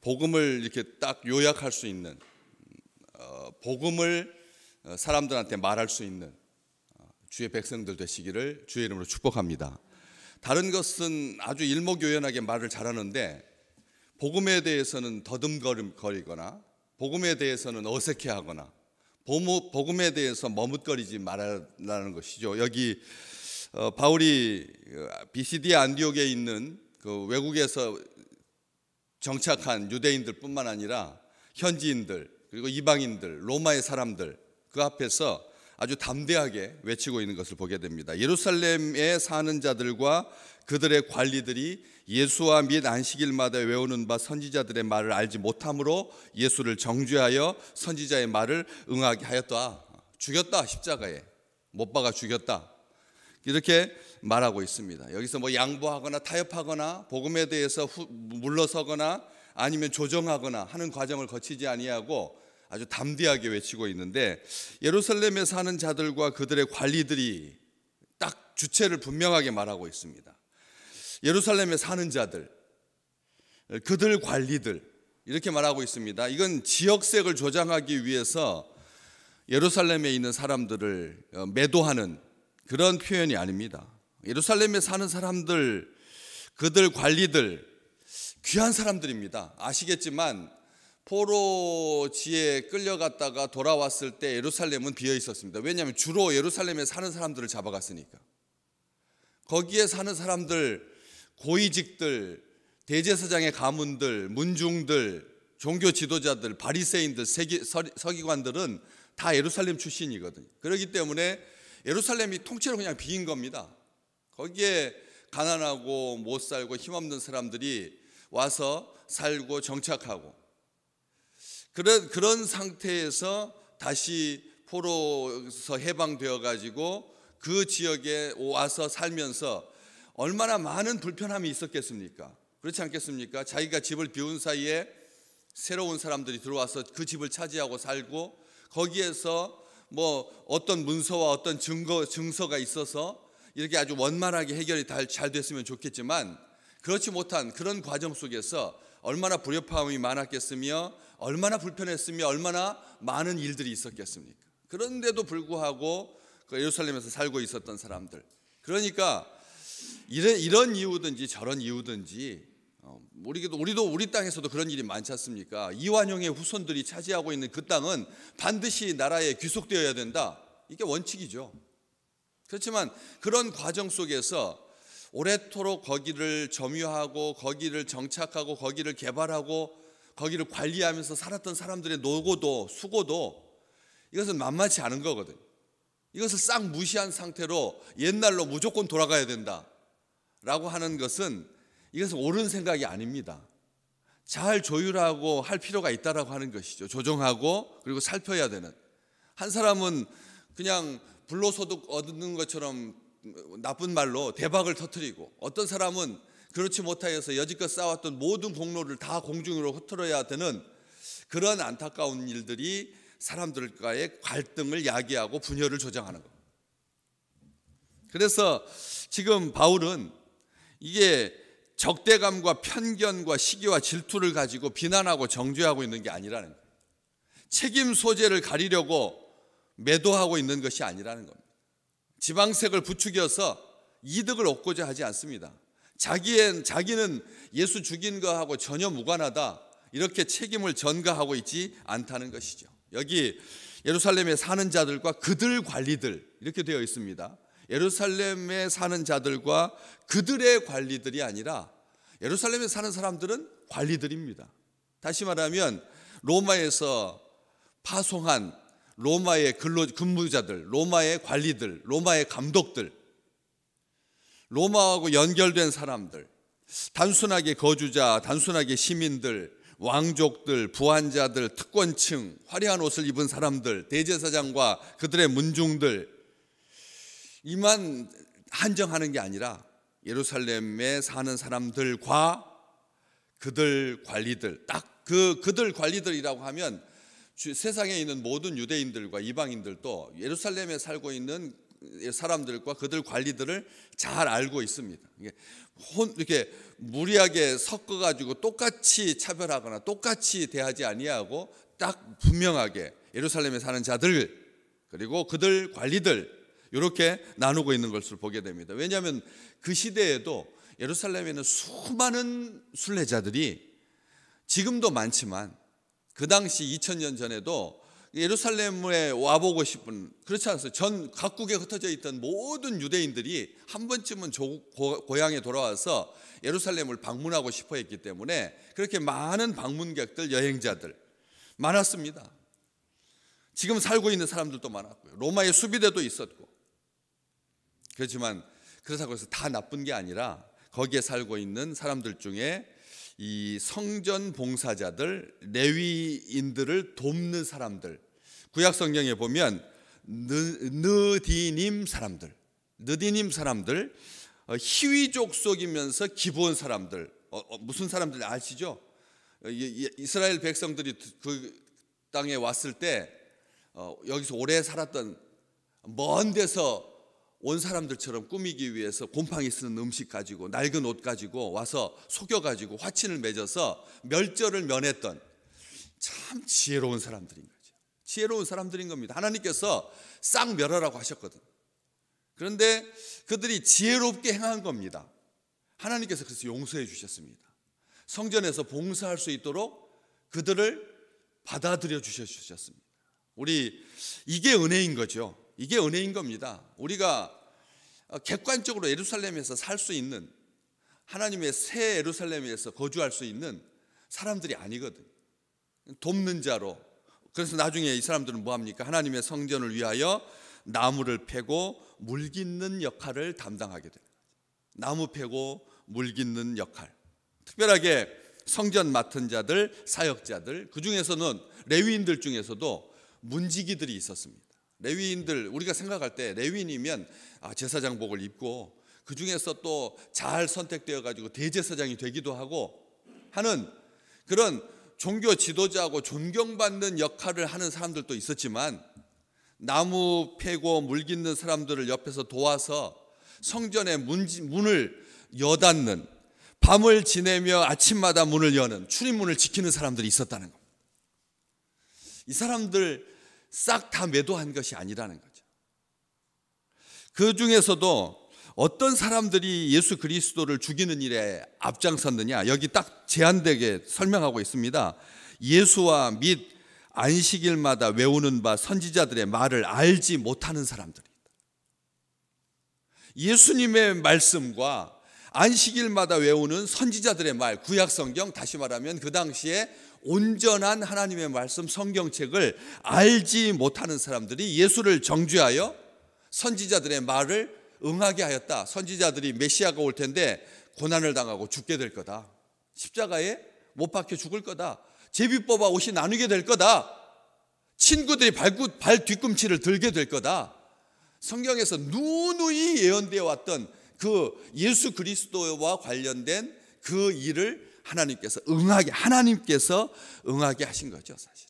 복음을 이렇게 딱 요약할 수 있는, 복음을 사람들한테 말할 수 있는 주의 백성들 되시기를 주의 이름으로 축복합니다. 다른 것은 아주 일목요연하게 말을 잘하는데 복음에 대해서는 더듬거리거나 복음에 대해서는 어색해하거나 복음에 대해서 머뭇거리지 말라는 것이죠. 여기 바울이 비시디아 안디옥에 있는 그 외국에서 정착한 유대인들뿐만 아니라 현지인들 그리고 이방인들 로마의 사람들 그 앞에서 아주 담대하게 외치고 있는 것을 보게 됩니다. 예루살렘에 사는 자들과 그들의 관리들이 예수와 및 안식일마다 외우는 바 선지자들의 말을 알지 못함으로 예수를 정죄하여 선지자의 말을 응하게 하였다. 죽였다. 십자가에 못 박아 죽였다. 이렇게 말하고 있습니다. 여기서 뭐 양보하거나 타협하거나 복음에 대해서 물러서거나 아니면 조정하거나 하는 과정을 거치지 아니하고 아주 담대하게 외치고 있는데, 예루살렘에 사는 자들과 그들의 관리들이 딱 주체를 분명하게 말하고 있습니다. 예루살렘에 사는 자들, 그들 관리들 이렇게 말하고 있습니다. 이건 지역색을 조장하기 위해서 예루살렘에 있는 사람들을 매도하는 그런 표현이 아닙니다. 예루살렘에 사는 사람들, 그들 관리들 귀한 사람들입니다. 아시겠지만 포로지에 끌려갔다가 돌아왔을 때 예루살렘은 비어 있었습니다. 왜냐하면 주로 예루살렘에 사는 사람들을 잡아갔으니까. 거기에 사는 사람들, 고위직들, 대제사장의 가문들, 문중들, 종교 지도자들, 바리새인들, 서기관들은 다 예루살렘 출신이거든요. 그렇기 때문에 예루살렘이 통째로 그냥 비인 겁니다. 거기에 가난하고 못 살고 힘없는 사람들이 와서 살고 정착하고, 그런 상태에서 다시 포로에서 해방되어 가지고 그 지역에 와서 살면서 얼마나 많은 불편함이 있었겠습니까? 그렇지 않겠습니까? 자기가 집을 비운 사이에 새로운 사람들이 들어와서 그 집을 차지하고 살고, 거기에서 뭐 어떤 문서와 어떤 증서가 있어서 이렇게 아주 원만하게 해결이 잘 됐으면 좋겠지만, 그렇지 못한 그런 과정 속에서 얼마나 불협화음이 많았겠으며 얼마나 불편했으며 얼마나 많은 일들이 있었겠습니까? 그런데도 불구하고 그 예루살렘에서 살고 있었던 사람들, 그러니까 이런 이유든지 저런 이유든지 우리도 우리 땅에서도 그런 일이 많지 않습니까? 이완용의 후손들이 차지하고 있는 그 땅은 반드시 나라에 귀속되어야 된다. 이게 원칙이죠. 그렇지만 그런 과정 속에서 오래도록 거기를 점유하고 거기를 정착하고 거기를 개발하고 거기를 관리하면서 살았던 사람들의 노고도 수고도 이것은 만만치 않은 거거든요. 이것을 싹 무시한 상태로 옛날로 무조건 돌아가야 된다라고 하는 것은 이것은 옳은 생각이 아닙니다. 잘 조율하고 할 필요가 있다라고 하는 것이죠. 조정하고 그리고 살펴야 되는. 한 사람은 그냥 불로소득 얻는 것처럼 나쁜 말로 대박을 터뜨리고, 어떤 사람은 그렇지 못하여서 여지껏 쌓았던 모든 공로를 다 공중으로 흩어야 되는 그런 안타까운 일들이 사람들과의 갈등을 야기하고 분열을 조장하는 겁니다. 그래서 지금 바울은 이게 적대감과 편견과 시기와 질투를 가지고 비난하고 정죄하고 있는 게 아니라는 거예요. 책임 소재를 가리려고 매도하고 있는 것이 아니라는 겁니다. 지방색을 부추겨서 이득을 얻고자 하지 않습니다. 자기는 예수 죽인 거하고 전혀 무관하다, 이렇게 책임을 전가하고 있지 않다는 것이죠. 여기 예루살렘에 사는 자들과 그들 관리들 이렇게 되어 있습니다. 예루살렘에 사는 자들과 그들의 관리들이 아니라 예루살렘에 사는 사람들은 관리들입니다. 다시 말하면 로마에서 파송한 로마의 근무자들, 로마의 관리들, 로마의 감독들, 로마하고 연결된 사람들, 단순하게 거주자, 단순하게 시민들, 왕족들, 부한자들, 특권층, 화려한 옷을 입은 사람들, 대제사장과 그들의 문중들, 이만 한정하는 게 아니라 예루살렘에 사는 사람들과 그들 관리들, 딱 그들 관리들이라고 하면 세상에 있는 모든 유대인들과 이방인들도 예루살렘에 살고 있는 사람들과 그들 관리들을 잘 알고 있습니다. 이렇게 무리하게 섞어가지고 똑같이 차별하거나 똑같이 대하지 아니하고 딱 분명하게 예루살렘에 사는 자들 그리고 그들 관리들 이렇게 나누고 있는 것을 보게 됩니다. 왜냐하면 그 시대에도 예루살렘에는 수많은 순례자들이 지금도 많지만 그 당시 2000년 전에도 예루살렘에 와보고 싶은, 그렇지 않았어요. 전 각국에 흩어져 있던 모든 유대인들이 한 번쯤은 고향에 돌아와서 예루살렘을 방문하고 싶어 했기 때문에 그렇게 많은 방문객들, 여행자들 많았습니다. 지금 살고 있는 사람들도 많았고요. 로마의 수비대도 있었고. 그렇지만 그렇다고 해서 다 나쁜 게 아니라 거기에 살고 있는 사람들 중에 이 성전 봉사자들, 레위인들을 돕는 사람들, 구약 성경에 보면 느디님 사람들, 히위족 속이면서 기브온 사람들, 무슨 사람들 아시죠? 이스라엘 백성들이 그 땅에 왔을 때 여기서 오래 살았던 먼 데서 온 사람들처럼 꾸미기 위해서 곰팡이 쓰는 음식 가지고 낡은 옷 가지고 와서 속여가지고 화친을 맺어서 멸절을 면했던 참 지혜로운 사람들인 거죠. 지혜로운 사람들인 겁니다. 하나님께서 싹 멸하라고 하셨거든. 그런데 그들이 지혜롭게 행한 겁니다. 하나님께서 그래서 용서해 주셨습니다. 성전에서 봉사할 수 있도록 그들을 받아들여 주셨습니다. 이게 은혜인 거죠. 이게 은혜인 겁니다. 우리가 객관적으로 예루살렘에서 살 수 있는, 하나님의 새 예루살렘에서 거주할 수 있는 사람들이 아니거든. 돕는 자로. 그래서 나중에 이 사람들은 뭐합니까? 하나님의 성전을 위하여 나무를 패고 물 깃는 역할을 담당하게 됩니다. 나무 패고 물 깃는 역할. 특별하게 성전 맡은 자들, 사역자들, 그 중에서는 레위인들 중에서도 문지기들이 있었습니다. 레위인들, 우리가 생각할 때 레위인이면 제사장복을 입고 그 중에서 또 잘 선택되어 가지고 대제사장이 되기도 하고 하는 그런 종교 지도자하고 존경받는 역할을 하는 사람들도 있었지만, 나무 패고 물 깃는 사람들을 옆에서 도와서 성전의 문을 여닫는, 밤을 지내며 아침마다 문을 여는, 출입문을 지키는 사람들이 있었다는 겁니다. 이 사람들 싹 다 매도한 것이 아니라는 거죠. 그 중에서도 어떤 사람들이 예수 그리스도를 죽이는 일에 앞장섰느냐, 여기 딱 제한되게 설명하고 있습니다. 예수와 및 안식일마다 외우는 바 선지자들의 말을 알지 못하는 사람들이다. 예수님의 말씀과 안식일마다 외우는 선지자들의 말, 구약 성경, 다시 말하면 그 당시에 온전한 하나님의 말씀 성경책을 알지 못하는 사람들이 예수를 정죄하여 선지자들의 말을 응하게 하였다. 선지자들이 메시아가 올 텐데 고난을 당하고 죽게 될 거다. 십자가에 못 박혀 죽을 거다. 제비 뽑아 옷이 나누게 될 거다. 친구들이 발 뒤꿈치를 들게 될 거다. 성경에서 누누이 예언되어 왔던 그 예수 그리스도와 관련된 그 일을 하나님께서 응하게 하신 거죠, 사실.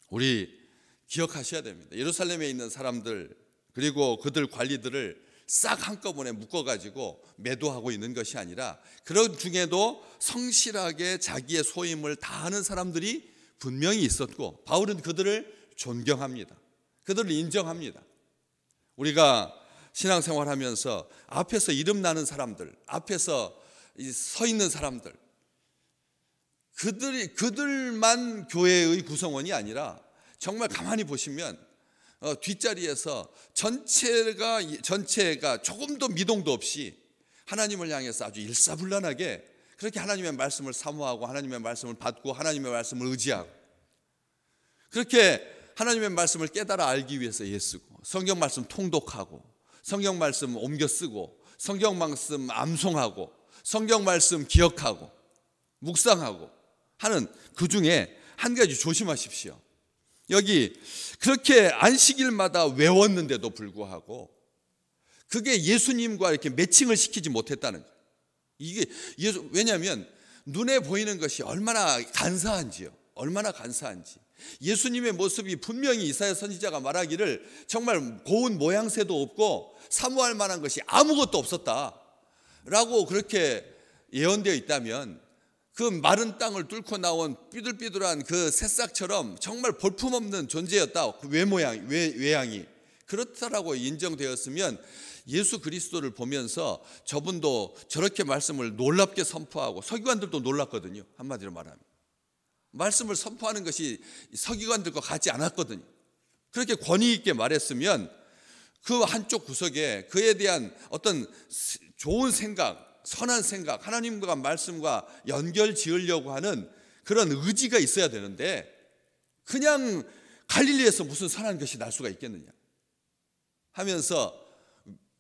우리 기억하셔야 됩니다. 예루살렘에 있는 사람들 그리고 그들 관리들을 싹 한꺼번에 묶어가지고 매도하고 있는 것이 아니라, 그런 중에도 성실하게 자기의 소임을 다하는 사람들이 분명히 있었고, 바울은 그들을 존경합니다. 그들을 인정합니다. 우리가 신앙생활하면서 앞에서 이름 나는 사람들, 앞에서 서 있는 사람들, 그들만 교회의 구성원이 아니라 정말 가만히 보시면 뒷자리에서 전체가 조금도 미동도 없이 하나님을 향해서 아주 일사불란하게 그렇게 하나님의 말씀을 사모하고 하나님의 말씀을 받고 하나님의 말씀을 의지하고, 그렇게 하나님의 말씀을 깨달아 알기 위해서 애쓰고, 성경 말씀 통독하고, 성경 말씀 옮겨 쓰고, 성경 말씀 암송하고, 성경 말씀 기억하고 묵상하고 하는 그 중에 한 가지 조심하십시오. 여기 그렇게 안식일마다 외웠는데도 불구하고 그게 예수님과 이렇게 매칭을 시키지 못했다는 거예요. 이게 왜냐하면 눈에 보이는 것이 얼마나 간사한지 예수님의 모습이 분명히 이사야 선지자가 말하기를 정말 고운 모양새도 없고 사모할 만한 것이 아무것도 없었다라고 그렇게 예언되어 있다면, 그 마른 땅을 뚫고 나온 삐뚤삐뚤한 그 새싹처럼 정말 볼품없는 존재였다, 그 외양이 그렇다라고 인정되었으면 예수 그리스도를 보면서 저분도 저렇게 말씀을 놀랍게 선포하고, 서기관들도 놀랐거든요. 한마디로 말하면 말씀을 선포하는 것이 서기관들과 같지 않았거든요. 그렇게 권위 있게 말했으면 그 한쪽 구석에 그에 대한 어떤 좋은 생각, 선한 생각, 하나님과 말씀과 연결 지으려고 하는 그런 의지가 있어야 되는데, 그냥 갈릴리에서 무슨 선한 것이 날 수가 있겠느냐 하면서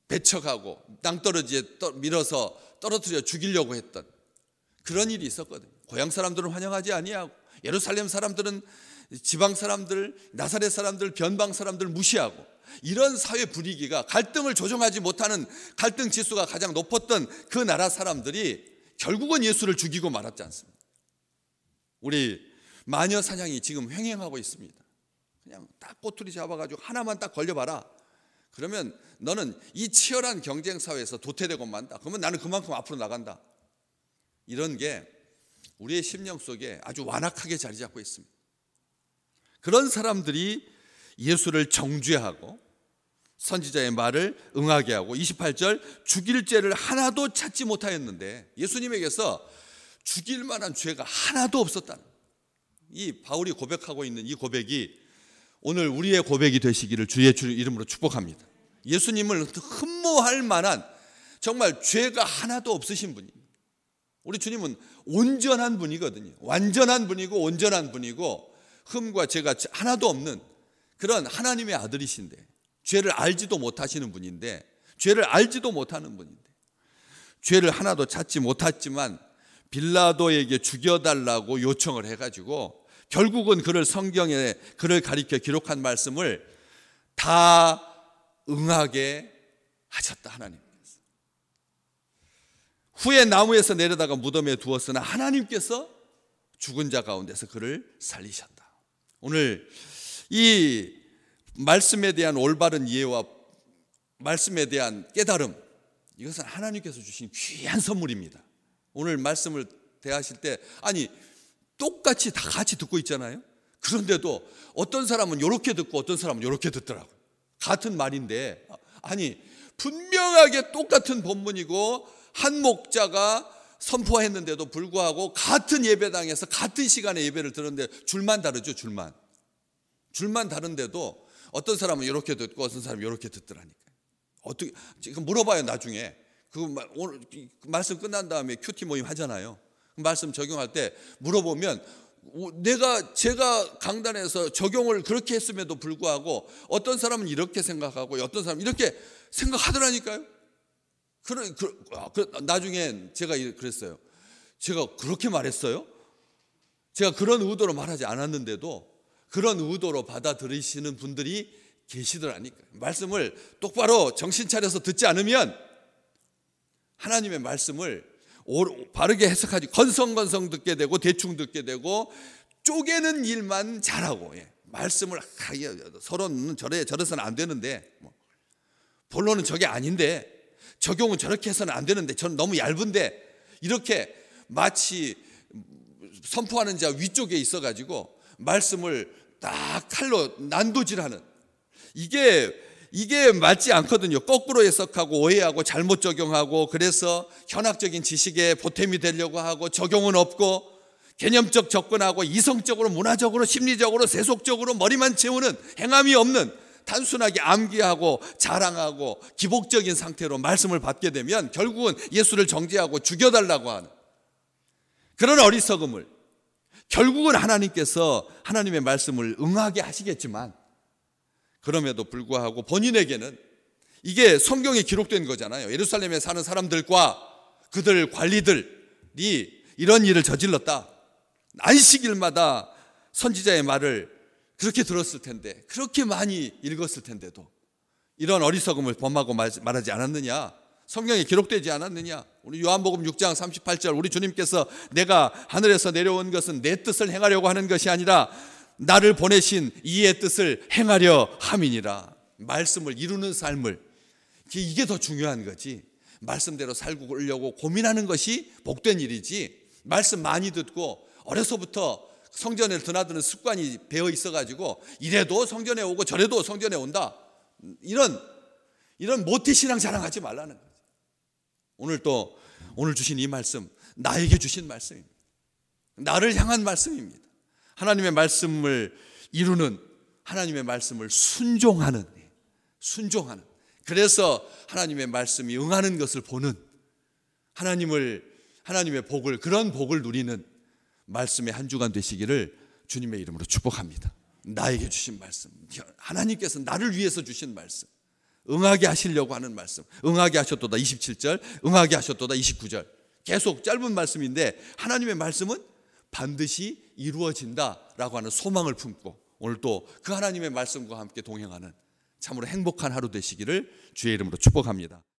배척하고 낭떠러지에 밀어서 떨어뜨려 죽이려고 했던 그런 일이 있었거든요. 고향 사람들은 환영하지 아니하고, 예루살렘 사람들은 지방 사람들, 나사렛 사람들, 변방 사람들 무시하고, 이런 사회 분위기가 갈등을 조정하지 못하는 갈등 지수가 가장 높았던 그 나라 사람들이 결국은 예수를 죽이고 말았지 않습니까? 우리 마녀 사냥이 지금 횡행하고 있습니다. 그냥 딱 꼬투리 잡아가지고 하나만 딱 걸려봐라. 그러면 너는 이 치열한 경쟁 사회에서 도태되고 만다. 그러면 나는 그만큼 앞으로 나간다. 이런 게 우리의 심령 속에 아주 완악하게 자리 잡고 있습니다. 그런 사람들이 예수를 정죄하고 선지자의 말을 응하게 하고, 28절 죽일 죄를 하나도 찾지 못하였는데, 예수님에게서 죽일 만한 죄가 하나도 없었다는, 이 바울이 고백하고 있는 이 고백이 오늘 우리의 고백이 되시기를 주의 이름으로 축복합니다. 예수님을 흠모할 만한 정말 죄가 하나도 없으신 분입니다. 우리 주님은 온전한 분이거든요. 완전한 분이고 온전한 분이고 흠과 죄가 하나도 없는 그런 하나님의 아들이신데, 죄를 알지도 못하시는 분인데, 죄를 알지도 못하는 분인데, 죄를 하나도 찾지 못했지만 빌라도에게 죽여달라고 요청을 해가지고 결국은 그를 성경에 그를 가리켜 기록한 말씀을 다 응하게 하셨다. 하나님께서 후에 나무에서 내려다가 무덤에 두었으나 하나님께서 죽은 자 가운데서 그를 살리셨다. 오늘 이 말씀에 대한 올바른 이해와 말씀에 대한 깨달음, 이것은 하나님께서 주신 귀한 선물입니다. 오늘 말씀을 대하실 때, 아니 똑같이 다 같이 듣고 있잖아요. 그런데도 어떤 사람은 이렇게 듣고 어떤 사람은 이렇게 듣더라고요. 같은 말인데, 아니 분명하게 똑같은 본문이고 한 목자가 선포했는데도 불구하고 같은 예배당에서 같은 시간에 예배를 들었는데 줄만 다르죠. 줄만 다른데도 어떤 사람은 이렇게 듣고 어떤 사람은 이렇게 듣더라니까요. 어떻게 지금 물어봐요. 나중에 오늘 말씀 끝난 다음에 큐티 모임 하잖아요. 말씀 적용할 때 물어보면 제가 강단에서 적용을 그렇게 했음에도 불구하고 어떤 사람은 이렇게 생각하고 어떤 사람은 이렇게 생각하더라니까요. 나중에 제가 그랬어요. 제가 그렇게 말했어요? 제가 그런 의도로 말하지 않았는데도 그런 의도로 받아들이시는 분들이 계시더라니까요. 말씀을 똑바로 정신 차려서 듣지 않으면 하나님의 말씀을 바르게 해석하지, 건성건성 듣게 되고 대충 듣게 되고 쪼개는 일만 잘하고, 말씀을 서로는 저래서는 안 되는데, 본론은 저게 아닌데, 적용은 저렇게 해서는 안 되는데, 저는 너무 얇은데, 이렇게 마치 선포하는 자 위쪽에 있어가지고 말씀을 딱 칼로 난도질하는, 이게 맞지 않거든요. 거꾸로 해석하고 오해하고 잘못 적용하고, 그래서 현학적인 지식에 보탬이 되려고 하고 적용은 없고, 개념적 접근하고 이성적으로 문화적으로 심리적으로 세속적으로 머리만 채우는 행함이 없는, 단순하게 암기하고 자랑하고 기복적인 상태로 말씀을 받게 되면 결국은 예수를 정죄하고 죽여달라고 하는 그런 어리석음을, 결국은 하나님께서 하나님의 말씀을 응하게 하시겠지만 그럼에도 불구하고 본인에게는 이게 성경에 기록된 거잖아요. 예루살렘에 사는 사람들과 그들 관리들이 이런 일을 저질렀다. 안식일마다 선지자의 말을 그렇게 들었을 텐데, 그렇게 많이 읽었을 텐데도 이런 어리석음을 범하고 말하지 않았느냐? 성경에 기록되지 않았느냐? 우리 요한복음 6장 38절, 우리 주님께서 내가 하늘에서 내려온 것은 내 뜻을 행하려고 하는 것이 아니라 나를 보내신 이의 뜻을 행하려 함이니라. 말씀을 이루는 삶을, 이게 더 중요한 거지. 말씀대로 살려고 고민하는 것이 복된 일이지, 말씀 많이 듣고 어려서부터 성전에 드나드는 습관이 배어 있어가지고 이래도 성전에 오고 저래도 성전에 온다, 이런 모태신앙 자랑하지 말라는 거죠. 오늘 주신 이 말씀, 나에게 주신 말씀입니다. 나를 향한 말씀입니다. 하나님의 말씀을 이루는, 하나님의 말씀을 순종하는, 그래서 하나님의 말씀이 응하는 것을 보는, 하나님의 복을, 그런 복을 누리는 말씀의 한 주간 되시기를 주님의 이름으로 축복합니다. 나에게 주신 말씀, 하나님께서 나를 위해서 주신 말씀, 응하게 하시려고 하는 말씀, 응하게 하셨도다 27절, 응하게 하셨도다 29절, 계속 짧은 말씀인데 하나님의 말씀은 반드시 이루어진다라고 하는 소망을 품고 오늘 또 그 하나님의 말씀과 함께 동행하는 참으로 행복한 하루 되시기를 주의 이름으로 축복합니다.